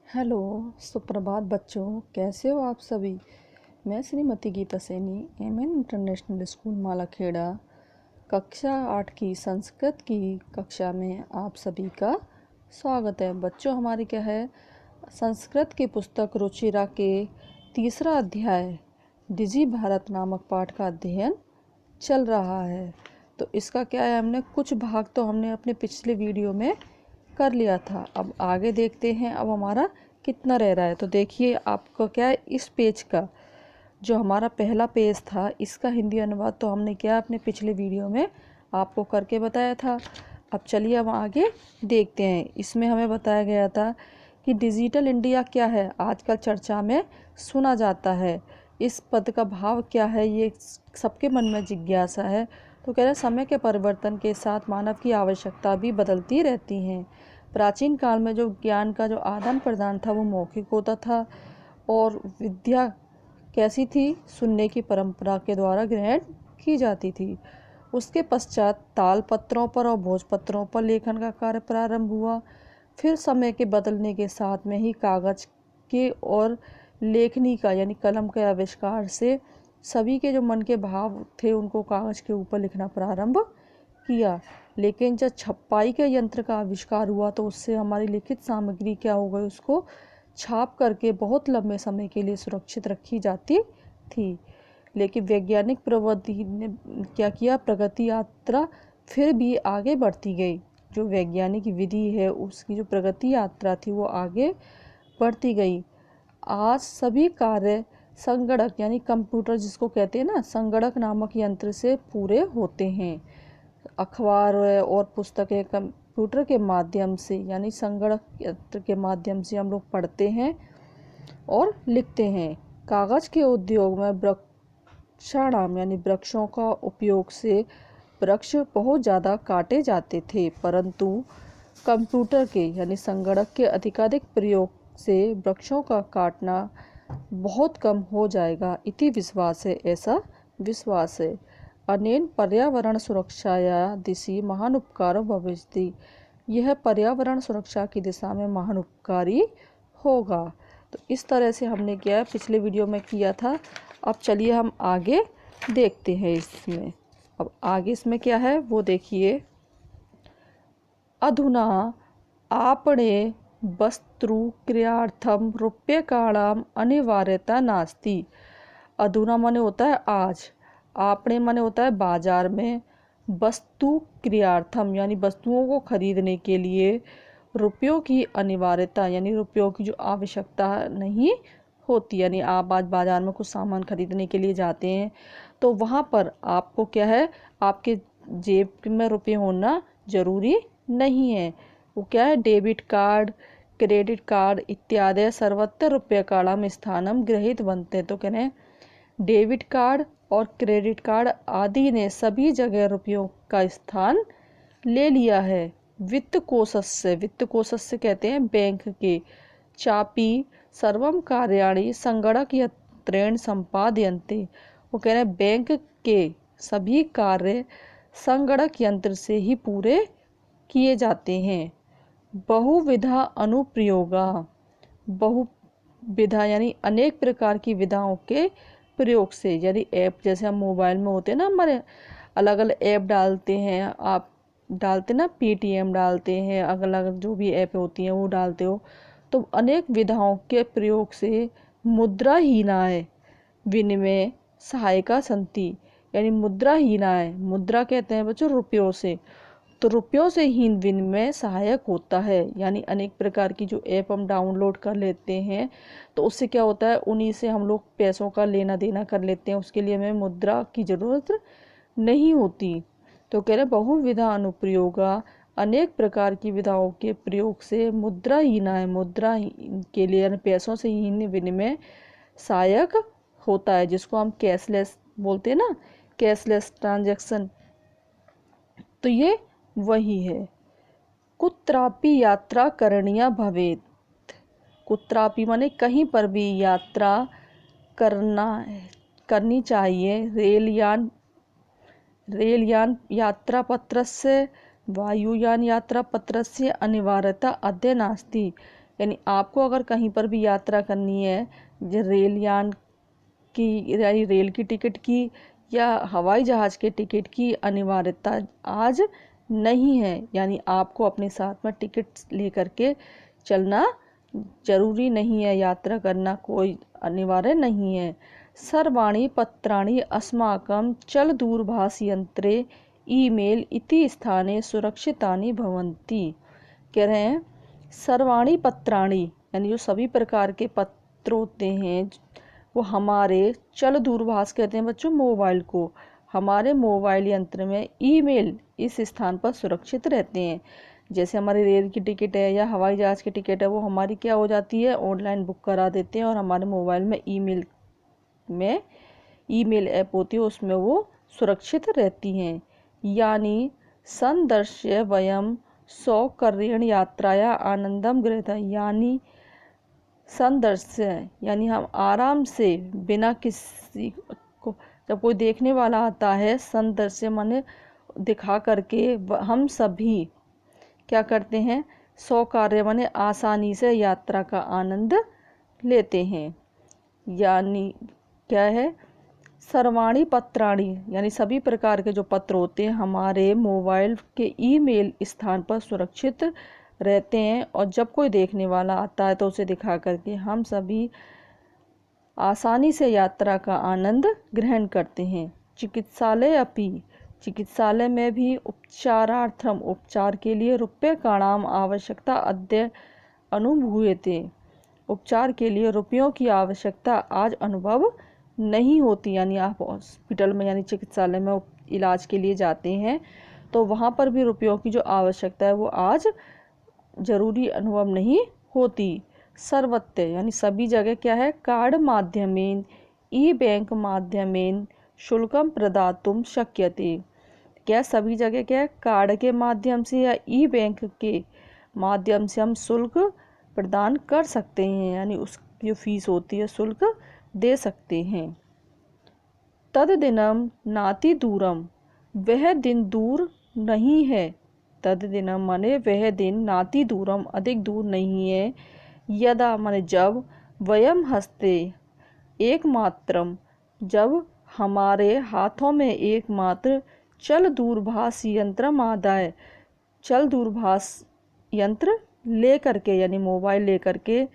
Hello, सुप्रभात बच्चों। कैसे हो आप सभी। मैं Shrimati Geeta Saini MN international school Malakheda कक्षा 8 की संस्कृत की कक्षा में आप सभी का स्वागत है। बच्चों, हमारी क्या है, संस्कृत की पुस्तक रुचिरा के तीसरा अध्याय डिजी भारत नामक पाठ का अध्ययन चल रहा है। तो इसका क्या है, हमने कुछ भाग तो हमने अपने पिछले वीडियो में कर लिया था। अब आगे देखते हैं अब हमारा कितना रह रहा है। तो देखिए, आपको क्या है, इस पेज का जो हमारा पहला पेज था इसका हिंदी अनुवाद तो हमने क्या अपने पिछले वीडियो में आपको करके बताया था। अब चलिए हम आगे देखते हैं। इसमें हमें बताया गया था कि डिजिटल इंडिया क्या है, आजकल चर्चा में सुना जाता है। इस पद का भाव क्या है, ये सबके मन में जिज्ञासा है। तो कह रहे समय के परिवर्तन के साथ मानव की आवश्यकता भी बदलती रहती हैं। प्राचीन काल में जो ज्ञान का जो आदान प्रदान था वो मौखिक होता था और विद्या कैसी थी, सुनने की परंपरा के द्वारा ग्रहण की जाती थी। उसके पश्चात तालपत्रों पर और भोजपत्रों पर लेखन का कार्य प्रारंभ हुआ। फिर समय के बदलने के साथ में ही कागज के और लेखनी का यानी कलम के आविष्कार से सभी के जो मन के भाव थे उनको कागज के ऊपर लिखना प्रारंभ किया। लेकिन जब छपाई के यंत्र का आविष्कार हुआ तो उससे हमारी लिखित सामग्री क्या हो गई, उसको छाप करके बहुत लंबे समय के लिए सुरक्षित रखी जाती थी। लेकिन वैज्ञानिक प्रवृत्ति ने क्या किया, प्रगति यात्रा फिर भी आगे बढ़ती गई। जो वैज्ञानिक विधि है उसकी जो प्रगति यात्रा थी वो आगे बढ़ती गई। आज सभी कार्य संगणक यानी कंप्यूटर जिसको कहते हैं ना, संगणक नामक यंत्र से पूरे होते हैं। अखबार और पुस्तकें कंप्यूटर के माध्यम से यानी संगणक यंत्र के माध्यम से हम लोग पढ़ते हैं और लिखते हैं। कागज के उद्योग में वृक्षाणाम यानी वृक्षों का उपयोग से वृक्ष बहुत ज़्यादा काटे जाते थे, परंतु कंप्यूटर के यानी संगणक के अधिकाधिक प्रयोग से वृक्षों का काटना बहुत कम हो जाएगा इति विश्वास है, ऐसा विश्वास है। अनेन पर्यावरण सुरक्षाया दिशि महान उपकारो भविष्यति, यह पर्यावरण सुरक्षा की दिशा में महान उपकारी होगा। तो इस तरह से हमने क्या पिछले वीडियो में किया था। अब चलिए हम आगे देखते हैं इसमें। अब आगे इसमें क्या है वो देखिए। अधुना आपणे वस्तु क्रियार्थम रूप्यकाणाम अनिवार्यता नास्ति। अधुना माने होता है आज, आपणे माने होता है बाजार में, वस्तु क्रियार्थम यानी वस्तुओं को खरीदने के लिए रुपयों की अनिवार्यता यानी रुपयों की जो आवश्यकता नहीं होती। यानी आप आज बाजार में कुछ सामान खरीदने के लिए जाते हैं तो वहाँ पर आपको क्या है, आपके जेब में रुपये होना जरूरी नहीं है। वो क्या है, डेबिट कार्ड, क्रेडिट कार्ड इत्यादि सर्वत्र रुपये काड़म स्थानम गृहीत बनते हैं। तो कह रहे हैं डेबिट कार्ड और क्रेडिट कार्ड आदि ने सभी जगह रुपयों का स्थान ले लिया है। वित्त कोशस्य कहते हैं बैंक के, चापी सर्वम कार्याणि संगणक यंत्रेण संपादयन्ते। वो कह रहे हैं बैंक के सभी कार्य संगणक यंत्र से ही पूरे किए जाते हैं। बहुविधा अनुप्रयोगा, बहुविधा यानी अनेक प्रकार की विधाओं के प्रयोग से, यानी ऐप जैसे हम मोबाइल में होते हैं ना, हमारे अलग अलग ऐप डालते हैं, आप डालते ना, पेटीएम डालते हैं, अलग अलग जो भी ऐप होती हैं वो डालते हो। तो अनेक विधाओं के प्रयोग से मुद्राहीनाय विनिमय सहायिका संति, यानी मुद्राहीनाय, मुद्रा कहते हैं बच्चों रुपयों से, तो रुपयों से हीन विनिमय सहायक होता है। यानी अनेक प्रकार की जो ऐप हम डाउनलोड कर लेते हैं तो उससे क्या होता है, उन्हीं से हम लोग पैसों का लेना देना कर लेते हैं, उसके लिए हमें मुद्रा की ज़रूरत नहीं होती। तो कह रहे बहुविधा अनुप्रयोगा, अनेक प्रकार की विधाओं के प्रयोग से मुद्राहीना है, मुद्रा के लिए पैसों से हीन विनिमय सहायक होता है, जिसको हम कैशलेस बोलते हैं ना, कैशलेस ट्रांजैक्शन। तो ये वही है। कुत्रापि यात्रा करणीया भवेत, कुत्रापि माने कहीं पर भी यात्रा करनी चाहिए। रेलयान यात्रा पत्रस्य वायुयान यात्रा पत्रस्य अनिवार्यता अद्य नास्ति, यानी आपको अगर कहीं पर भी यात्रा करनी है, रेलयान की यानी रेल की टिकट की या हवाई जहाज़ के टिकट की अनिवार्यता आज नहीं है। यानी आपको अपने साथ में टिकट लेकर के चलना जरूरी नहीं है, यात्रा करना कोई अनिवार्य नहीं है। सर्वाणि पत्राणि अस्माकं चल दूरभाष यंत्रे ईमेल इति स्थाने सुरक्षितानि भवन्ति। कह रहे हैं सर्वाणि पत्राणि यानी जो सभी प्रकार के पत्र होते हैं वो हमारे चल दूरभाष कहते हैं बच्चों मोबाइल को, हमारे मोबाइल यंत्र में ईमेल इस स्थान पर सुरक्षित रहते हैं। जैसे हमारी रेल की टिकट है या हवाई जहाज़ की टिकट है, वो हमारी क्या हो जाती है, ऑनलाइन बुक करा देते हैं और हमारे मोबाइल में ईमेल ऐप होती है उसमें वो सुरक्षित रहती हैं। यानी संदर्श्य वयम सौकर्यण यात्राया आनंदम गृहतः, यानी संदर्श्य यानी हम आराम से बिना किसी को, जब कोई देखने वाला आता है, संदर्श्य माने दिखा करके हम सभी क्या करते हैं, सौकार्य माने आसानी से यात्रा का आनंद लेते हैं। यानी क्या है, सर्वाणि पत्राणि यानी सभी प्रकार के जो पत्र होते हैं हमारे मोबाइल के ईमेल स्थान पर सुरक्षित रहते हैं और जब कोई देखने वाला आता है तो उसे दिखा करके हम सभी आसानी से यात्रा का आनंद ग्रहण करते हैं। चिकित्सालय अपि, चिकित्सालय में भी उपचारार्थम उपचार के लिए रूप्यकाणाम आवश्यकता अद्य अनुभूयते, उपचार के लिए रुपयों की आवश्यकता आज अनुभव नहीं होती। यानी आप हॉस्पिटल में यानी चिकित्सालय में इलाज के लिए जाते हैं तो वहाँ पर भी रुपयों की जो आवश्यकता है वो आज जरूरी अनुभव नहीं होती। सर्वत्र यानी सभी जगह क्या है, कार्ड माध्यमेन ई बैंक माध्यमेन शुल्कम प्रदातुम शक्यते, क्या सभी जगह क्या है, कार्ड के माध्यम से या ई बैंक के माध्यम से हम शुल्क प्रदान कर सकते हैं, यानी उसकी जो फीस होती है शुल्क दे सकते हैं। तद दिनम नाति दूरम, वह दिन दूर नहीं है, तद दिनम माने वह दिन, नाति दूरम अधिक दूर नहीं है, यदा माने जब, वयम हस्ते एकमात्रम जब हमारे हाथों में एकमात्र, चल दूरभाष यंत्र आदाय, चल दूरभाष यंत्र लेकर के यानी मोबाइल लेकर के,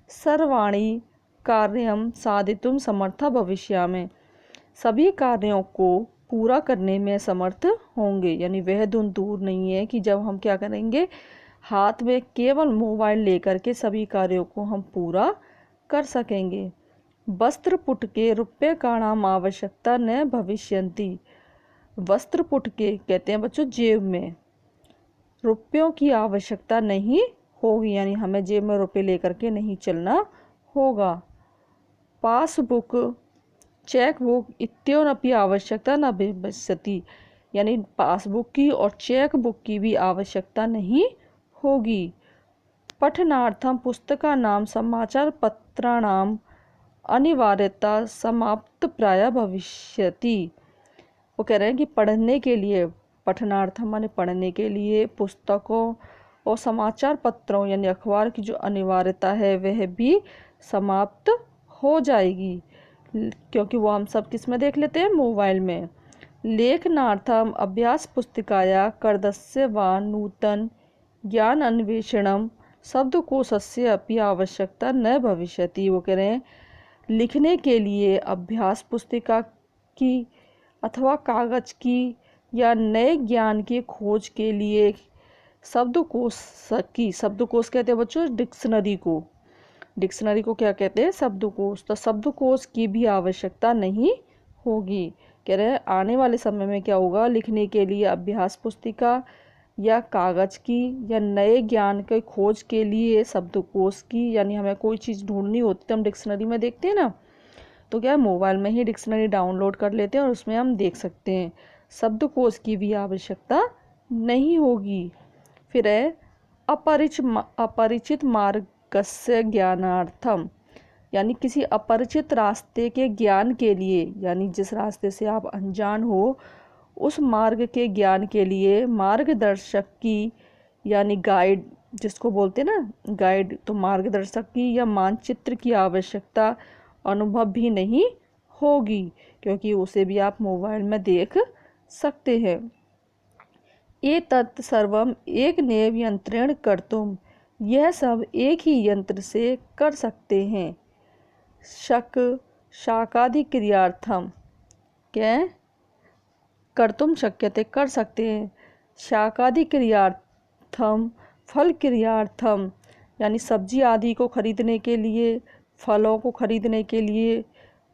सर्वाणी कार्यम साधितुम समर्था भविष्यामि, सभी कार्यों को पूरा करने में समर्थ होंगे। यानी वह दिन दूर नहीं है कि जब हम क्या करेंगे, हाथ में केवल मोबाइल लेकर के सभी कार्यों को हम पूरा कर सकेंगे। वस्त्र पुट के रुपये का नाम आवश्यकता न भविष्यन्ति, वस्त्र पुट के कहते हैं बच्चों जेब में, रुपयों की आवश्यकता नहीं होगी, यानी हमें जेब में रुपये लेकर के नहीं चलना होगा। पासबुक चेकबुक इत्योनपि आवश्यकता न भविष्यति, यानी पासबुक की और चेक बुक की भी आवश्यकता नहीं होगी। पठनार्थम पुस्तका नाम समाचार पत्राणाम अनिवार्यता समाप्त प्राय भविष्यति, वो कह रहे हैं कि पढ़ने के लिए, पठनार्थम माने पढ़ने के लिए पुस्तकों और समाचार पत्रों यानी अखबार की जो अनिवार्यता है वह भी समाप्त हो जाएगी, क्योंकि वो हम सब किस में देख लेते हैं, मोबाइल में। लेखनार्थम अभ्यास पुस्तिकाया कर्दस्य व नूतन ज्ञान अन्वेषणम शब्दकोशस्य अपि आवश्यकता न भविष्यति, वो कह रहे हैं लिखने के लिए अभ्यास पुस्तिका की अथवा कागज की या नए ज्ञान की खोज के लिए शब्दकोश की, शब्दकोश कहते हैं बच्चों डिक्शनरी को, डिक्शनरी को क्या कहते हैं, शब्दकोश, तो शब्दकोश की भी आवश्यकता नहीं होगी। कह रहे हैं आने वाले समय में क्या होगा, लिखने के लिए अभ्यास पुस्तिका या कागज की या नए ज्ञान के खोज के लिए शब्दकोश की, यानी हमें कोई चीज़ ढूंढनी होती तो हम डिक्शनरी में देखते हैं ना, तो क्या मोबाइल में ही डिक्शनरी डाउनलोड कर लेते हैं और उसमें हम देख सकते हैं, शब्दकोश की भी आवश्यकता नहीं होगी। फिर है अपरिचित मार्गस्य ज्ञानार्थम, यानी किसी अपरिचित रास्ते के ज्ञान के लिए, यानी जिस रास्ते से आप अनजान हो उस मार्ग के ज्ञान के लिए मार्गदर्शक की यानी गाइड जिसको बोलते हैं ना गाइड, तो मार्गदर्शक की या मानचित्र की आवश्यकता अनुभव भी नहीं होगी, क्योंकि उसे भी आप मोबाइल में देख सकते हैं। एतत् सर्वम एकनैव यंत्रेण कर्तुम, यह सब एक ही यंत्र से कर सकते हैं। शक शाकादि क्रियार्थम, क्या कर्तुम शक्यते कर सकते हैं। शाकादि क्रियार्थम, फल क्रियार्थम यानी सब्जी आदि को खरीदने के लिए, फलों को खरीदने के लिए,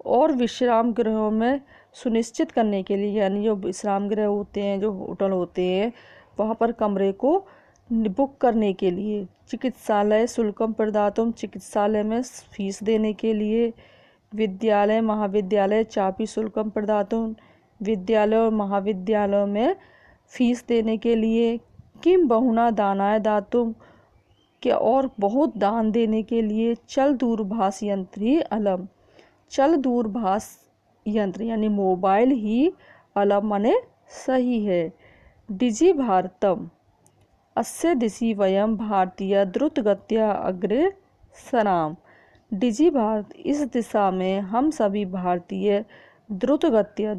और विश्राम गृहों में सुनिश्चित करने के लिए, यानी जो विश्राम गृह होते हैं, जो होटल होते हैं, वहाँ पर कमरे को बुक करने के लिए। चिकित्सालय शुल्कम प्रदातुम, चिकित्सालय में फीस देने के लिए। विद्यालय महाविद्यालय चापी शुल्कम प्रदातुम, विद्यालय और महाविद्यालयों में फीस देने के लिए। किम बहुना दानाय दातुम, के और बहुत दान देने के लिए। चल दूरभाष यंत्र ही अलम, चल दूरभाष यंत्र यानी मोबाइल ही अलम माने सही है। डिजी भारतम, अस्य दिशि वयम भारतीय द्रुतगत्या अग्रे सराम, डिजी भारत, इस दिशा में हम सभी भारतीय द्रुतगत्या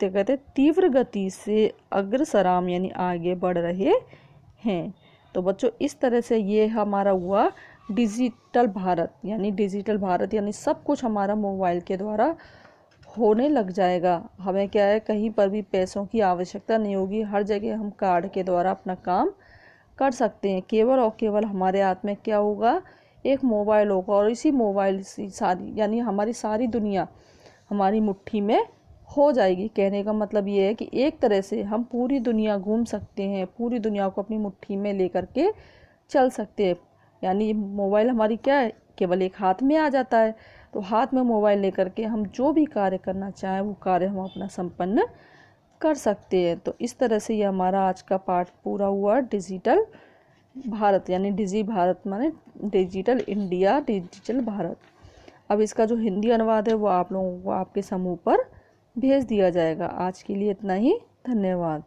कहते तीव्र गति से अग्रसराम यानी आगे बढ़ रहे हैं। तो बच्चों इस तरह से ये हमारा हुआ डिजिटल भारत, यानी सब कुछ हमारा मोबाइल के द्वारा होने लग जाएगा। हमें क्या है, कहीं पर भी पैसों की आवश्यकता नहीं होगी, हर जगह हम कार्ड के द्वारा अपना काम कर सकते हैं। केवल और केवल हमारे हाथ में क्या होगा, एक मोबाइल होगा, और इसी मोबाइल से सारी यानी हमारी सारी दुनिया हमारी मुट्ठी में हो जाएगी। कहने का मतलब ये है कि एक तरह से हम पूरी दुनिया घूम सकते हैं, पूरी दुनिया को अपनी मुट्ठी में लेकर के चल सकते हैं। यानी मोबाइल हमारी क्या है, केवल एक हाथ में आ जाता है। तो हाथ में मोबाइल लेकर के हम जो भी कार्य करना चाहें वो कार्य हम अपना संपन्न कर सकते हैं। तो इस तरह से ये हमारा आज का पाठ पूरा हुआ। डिजिटल भारत यानी डिजी भारत माने डिजिटल इंडिया, डिजिटल भारत। अब इसका जो हिंदी अनुवाद है वो आप लोगों को आपके समूह पर भेज दिया जाएगा। आज के लिए इतना ही, धन्यवाद।